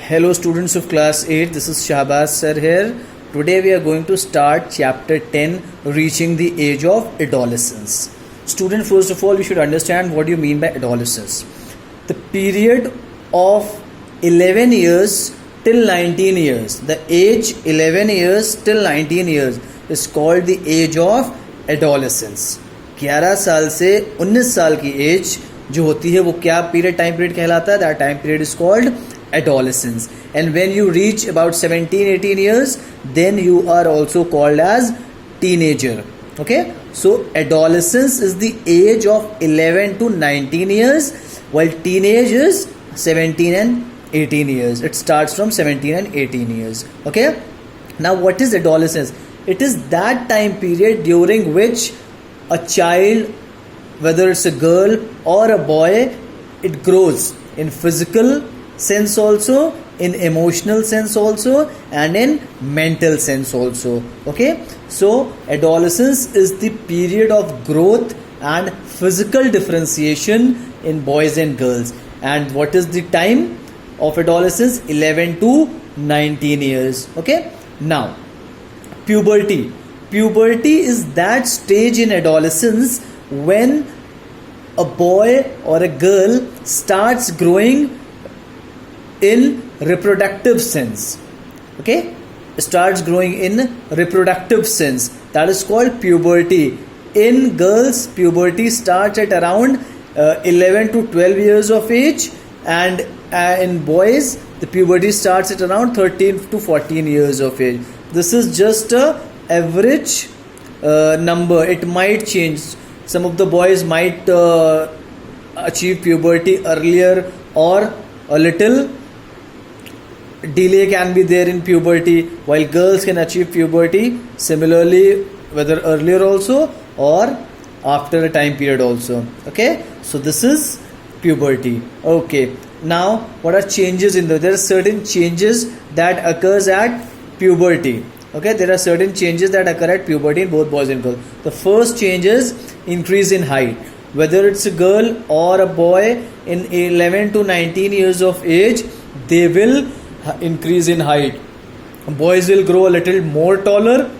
Hello students of class 8, this is Shahbaz sir here. Today we are going to start chapter 10, reaching the age of adolescence. Student, first of all, you should understand what you mean by adolescence. The period of 11 years till 19 years, the age 11 years till 19 years is called the age of adolescence. 11 साल से 19 साल की as जो होती है वो क्या time period कहलाता है? That time period is called adolescence. And when you reach about 17-18 years, then you are also called as teenager. Okay, so adolescence is the age of 11 to 19 years, while teenage is 17 and 18 years. It starts from 17 and 18 years. Okay, now what is adolescence? It is that time period during which a child, whether it's a girl or a boy, it grows in physical sense also, in emotional sense also, and in mental sense also. Okay, so adolescence is the period of growth and physical differentiation in boys and girls. And what is the time of adolescence? 11 to 19 years. Okay, now puberty. Puberty is that stage in adolescence when a boy or a girl starts growing in reproductive sense. Okay, starts growing in reproductive sense. That is called puberty. In girls, puberty starts at around 11 to 12 years of age, and in boys the puberty starts at around 13 to 14 years of age. This is just a average number. It might change. Some of the boys might achieve puberty earlier, or a little delay can be there in puberty, while girls can achieve puberty similarly, whether earlier also or after a time period also. Okay, so this is puberty. Okay, now what are changes in there are certain changes that occurs at puberty. Okay, there are certain changes that occur at puberty in both boys and girls. The first change is increase in height. Whether it's a girl or a boy, in 11 to 19 years of age, they will increase in height. Boys will grow a little more taller,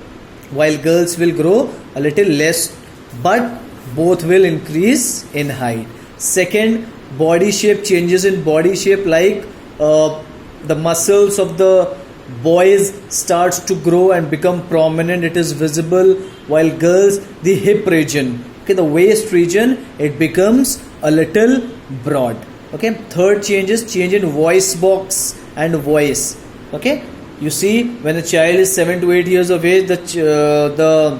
while girls will grow a little less, but both will increase in height. Second, body shape changes in body shape, like the muscles of the boys starts to grow and become prominent. It is visible, while girls, the hip region, okay, the waist region, it becomes a little broad. Okay, third change is change in voice box and voice. Okay, you see, when a child is 7 to 8 years of age, the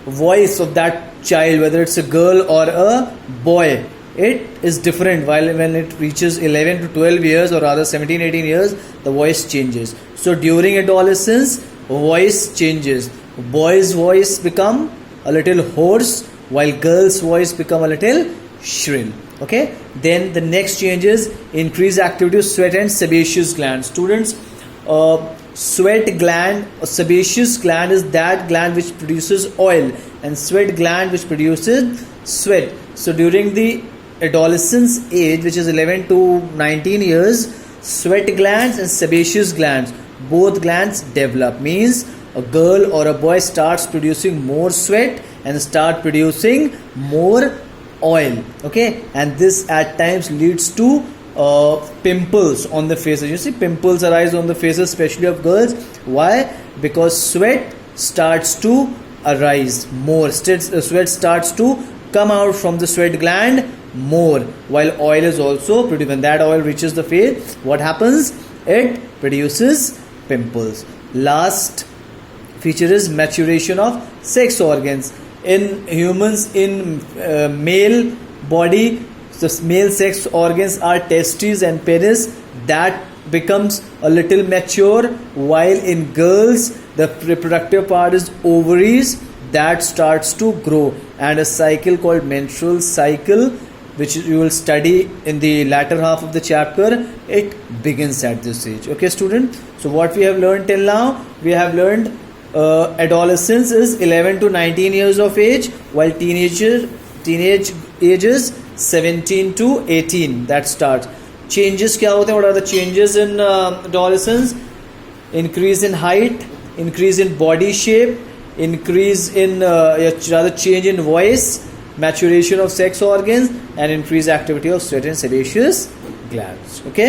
voice of that child, whether it's a girl or a boy, it is different. While when it reaches 11 to 12 years, or rather 17-18 years, the voice changes. So during adolescence, voice changes. Boy's voice become a little hoarse, while girl's voice become a little shrill. Okay, then the next change is increased activity of sweat and sebaceous gland. Students, sweat gland or sebaceous gland is that gland which produces oil, and sweat gland which produces sweat. So during the adolescence age, which is 11 to 19 years, sweat glands and sebaceous glands, both glands develop. Means a girl or a boy starts producing more sweat and start producing more oil. Okay, and this at times leads to pimples on the faces. You see, pimples arise on the faces, especially of girls. Why? Because sweat starts to arise more. Sweat starts to come out from the sweat gland more, while oil is also produced. When that oil reaches the face, what happens? It produces pimples. Last feature is maturation of sex organs. In humans, in male body, the male sex organs are testes and penis. That becomes a little mature, while in girls, the reproductive part is ovaries. That starts to grow, and a cycle called menstrual cycle, which you will study in the latter half of the chapter, it begins at this age. Okay, student, so what we have learned till now, we have learned adolescence is 11 to 19 years of age, while teenage age is 17 to 18. That starts. Changes क्या होते हैं? What are the changes in adolescence? Increase in height, increase in body shape, increase in rather change in voice, maturation of sex organs, and increased activity of certain sebaceous glands. Okay.